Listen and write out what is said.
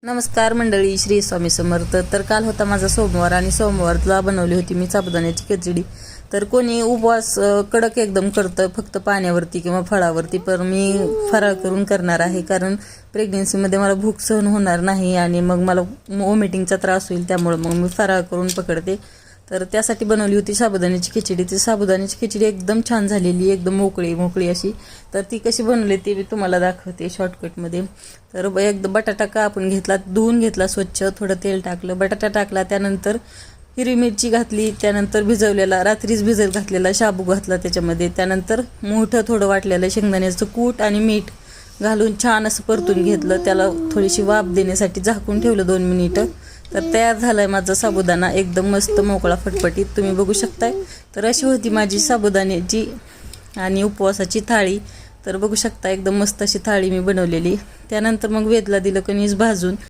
नमस्कार मंडळी, श्री स्वामी समर्थ. तर काल होता माझा सोमवार आणि सोमवारला बनवली होती मी साबुदाण्याची खिचडी. तर कोणी उपवास कडक एकदम करतं फक्त पाण्यावरती किंवा फळावरती, पण मी फराळ करून करणार आहे. कारण प्रेग्नेन्सीमध्ये मला भूक सहन होणार नाही आणि मग मला वॉमिटिंगचा त्रास होईल, त्यामुळे मग मी फराळ करून पकडते. तर त्यासाठी बनवली होती साबुदाण्याची खिचडी. ती साबुदाण्याची खिचडी एकदम छान झालेली, एकदम मोकळी अशी. तर ती कशी बनवली ते मी तुम्हाला दाखवते शॉर्टकटमध्ये. तर एकदम बटाटा कापून घेतला, धुवून घेतला स्वच्छ, थोडं तेल टाकलं, बटाटा टाकला, त्यानंतर हिरवी मिरची घातली, त्यानंतर भिजवलेला रात्रीच भिजत घातलेला शाबू घातला त्याच्यामध्ये, त्यानंतर मोठं थोडं वाटलेलं शेंगदाण्याचं कूट आणि मीठ घालून छान असं परतून घेतलं. त्याला थोडीशी वाफ देण्यासाठी झाकून ठेवलं 2 मिनिटं. तर तयार झालाय माझा साबुदाणा, एकदम मस्त मोकळा फटफटीत तुम्ही बघू शकताय. तर अशी होती माझी साबुदाण्याची आणि उपवासाची थाळी. तर बघू शकता एकदम मस्त अशी थाळी मी बनवलेली. त्यानंतर मग वेदला दिलं कणीस भाजून.